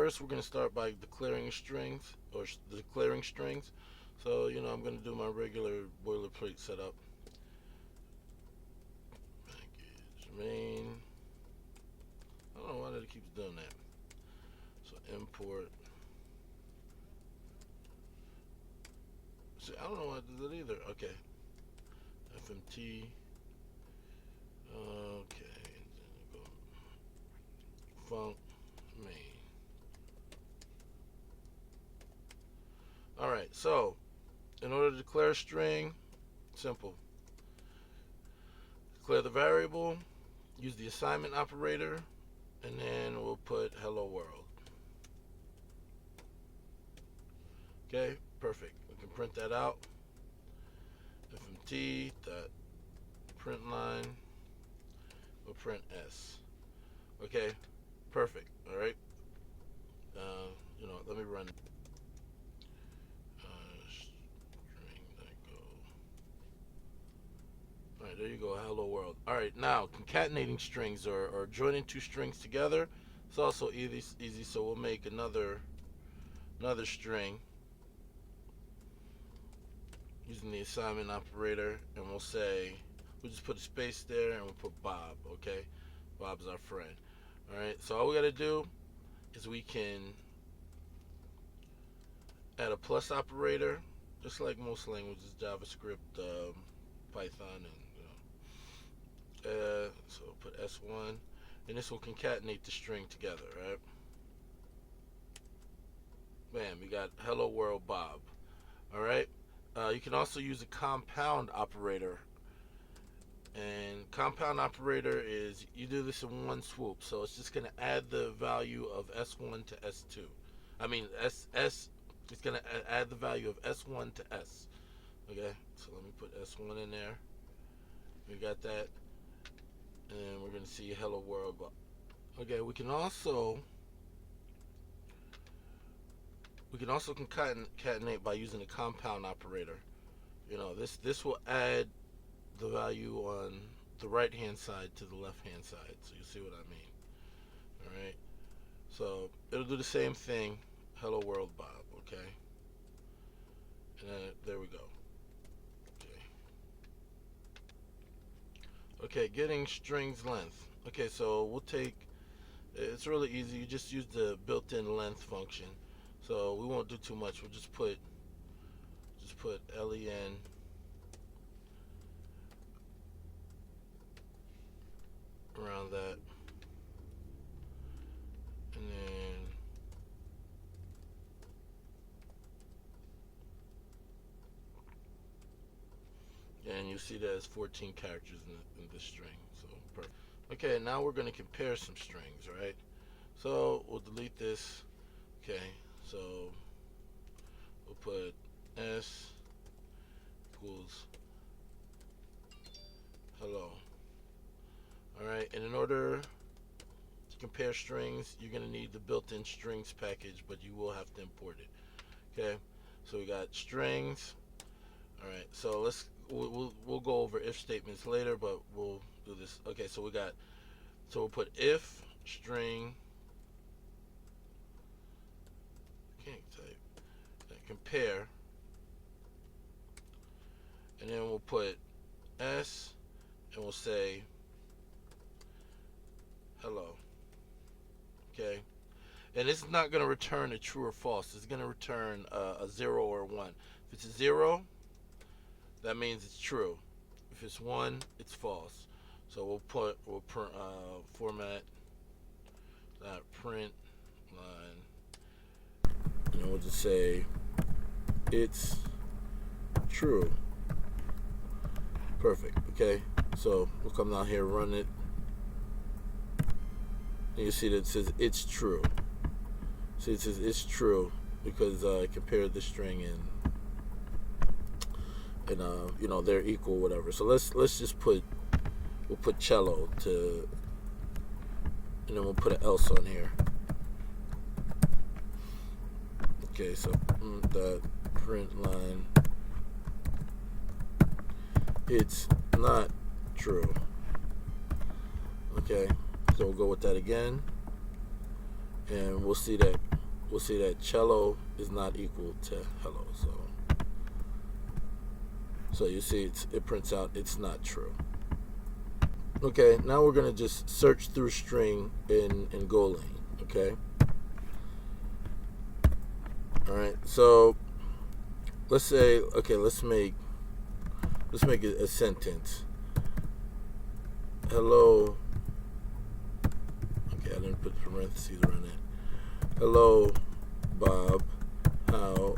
first we're going to start by declaring strings, or declaring strings. So, I'm going to do my regular boilerplate setup. Package main. I don't know why that keeps doing that. So import. See, I don't know why it does it either. Okay. FMT. Okay. And then go func main. Alright, so in order to declare a string, simple. Declare the variable, use the assignment operator, and then we'll put hello world. Okay, perfect. We can print that out. FMT dot print line. We'll print S. Okay, perfect. All right. Let me run. All right, there you go. Hello world. All right, now concatenating strings or joining two strings together. It's also easy. So we'll make another string using the assignment operator, and we'll just put a space there, and we'll put Bob. Okay, Bob's our friend. All right. So all we got to do is we can add a plus operator, just like most languages, JavaScript, Python, and so put S1, and this will concatenate the string together, right? Bam, we got hello world Bob. All right. You can also use a compound operator, and compound operator is you do this in one swoop. So it's just going to add the value of S1 to S2. I mean S. It's going to add the value of S1 to S. Okay. So let me put S1 in there. We got that. And we're going to see hello world. Okay, we can also concatenate by using a compound operator. This will add the value on the right hand side to the left hand side. So you see what I mean. All right. So it'll do the same thing. Hello world Bob. Okay. And then there we go. Okay, getting strings length. Okay, so it's really easy. You just use the built-in length function. So we won't do too much. We'll just put len around that, and you see that it's 14 characters in this string. So perfect. Okay, now we're going to compare some strings, right? So we'll delete this. Okay, so we'll put S equals hello. All right, and in order to compare strings, you're going to need the built-in strings package, but you will have to import it. Okay, so we got strings. All right, so we'll go over if statements later, but we'll do this. Okay, so we'll put if string, can't type, compare, and then we'll put S, and we'll say hello. Okay, and it's not going to return a true or false. It's going to return a 0 or a 1. If it's a 0, that means it's true. If it's 1, it's false. So we'll format that print line, and we'll just say it's true. Perfect. Okay, so we'll come down here, run it, and you see that it says it's true. See, it says it's true because I compared the string and they're equal, whatever. So let's just we'll put cello to, and then we'll put an else on here. Okay, so that print line, it's not true. Okay, so we'll go with that again, and we'll see that we'll see that cello is not equal to hello. So you see it prints out it's not true. Okay, now we're going to just search through string in golang. Okay. All right. So let's say, okay, let's make it a sentence. Hello. Okay, I didn't put parentheses around that. Hello, Bob. How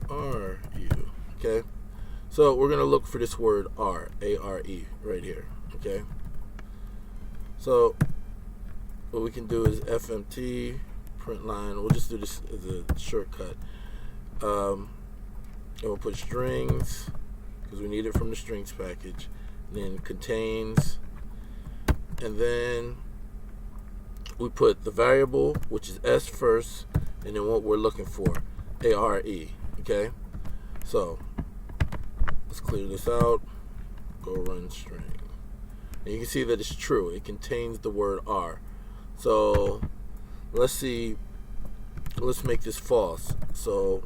are you? Okay. So we're gonna look for this word R, A-R-E, right here. Okay. So what we can do is FMT print line. We'll just do this as a shortcut. And we'll put strings because we need it from the strings package. And then contains, and then we put the variable, which is S first, and then what we're looking for, A-R-E. Okay. So let's clear this out. Go run string. And you can see that it's true. It contains the word R. So let's see. Let's make this false. So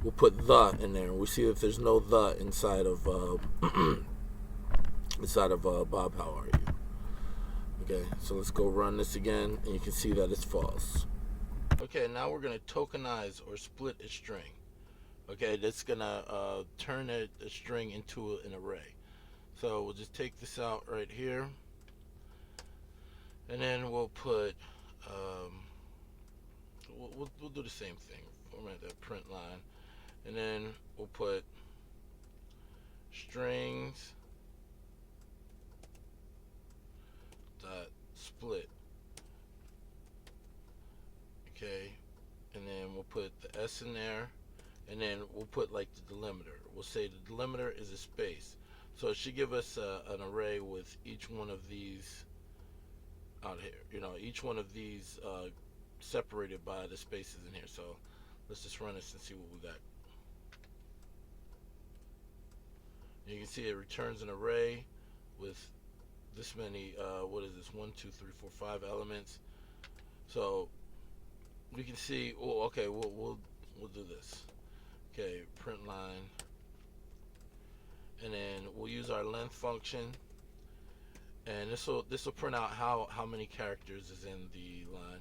we'll put the in there. We see that there's no the inside of Bob. How are you? Okay. So let's go run this again, and you can see that it's false. Okay. Now we're gonna tokenize or split a string. Okay, that's gonna turn a string into an array. So we'll just take this out right here, and then we'll put we'll do the same thing. Format that print line, and then we'll put strings dot split. Okay, and then we'll put the S in there. And then we'll put like the delimiter. We'll say the delimiter is a space. So it should give us an array with each one of these out here. You know, each one of these separated by the spaces in here. So let's just run this and see what we got. And you can see it returns an array with this many, what is this, 1, 2, 3, 4, 5 elements. So we can see, oh, okay, we'll do this. Okay, print line, and then we'll use our length function, and this will print out how many characters is in the line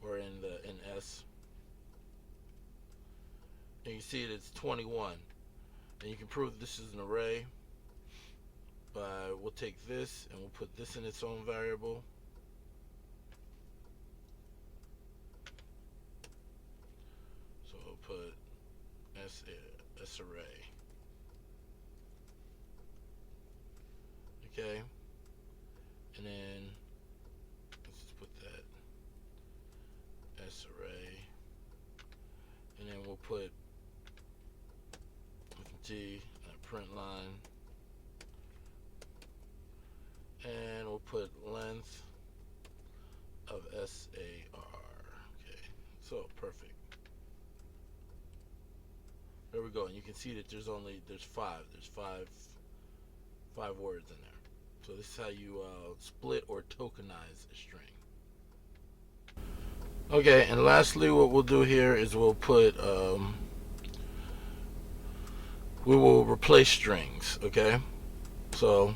or in S. And you see it's 21, and you can prove this is an array by we'll take this and we'll put this in its own variable. So we'll put S array. Okay, and then let's just put that S array, and then we'll put T print line, and we'll put length of SAR. Okay, so perfect. There we go, and you can see that there's five words in there. So this is how you split or tokenize a string. Okay, and lastly, what we'll do here is we'll put we will replace strings. Okay, so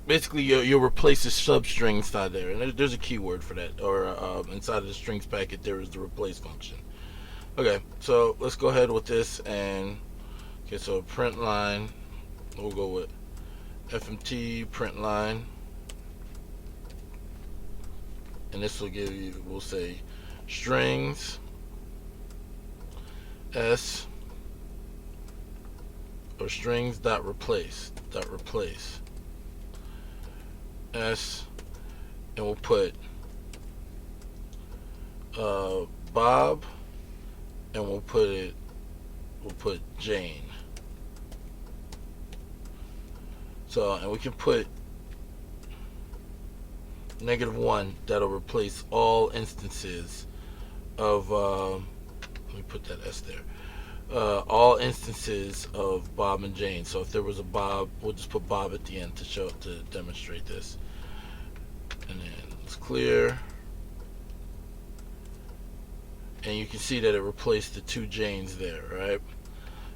basically you'll replace the substring inside there, and there's a keyword for that, or inside of the strings packet there is the replace function. Okay, so let's go ahead with this, and okay, so print line, we'll go with FMT print line, and this will give you, we'll say strings S or strings dot replace S, and we'll put Bob, and we'll put Jane. So, and we can put -1, that'll replace all instances of let me put that S there, all instances of Bob and Jane. So if there was a Bob, we'll just put Bob at the end to demonstrate this. And then let's clear. and you can see that it replaced the 2 Janes there, right?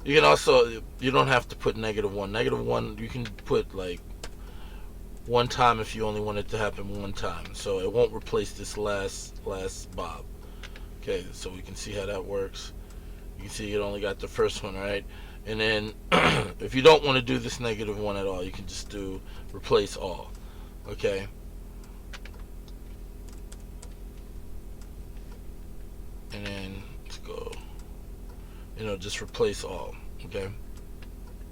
You can also, you don't have to put -1. -1 you can put like one time if you only want it to happen one time, so it won't replace this last Bob. Okay, so we can see how that works. You can see it only got the first one, right? And then if you don't want to do this -1 at all, you can just do replace all. Okay, and then let's go, just replace all. Okay,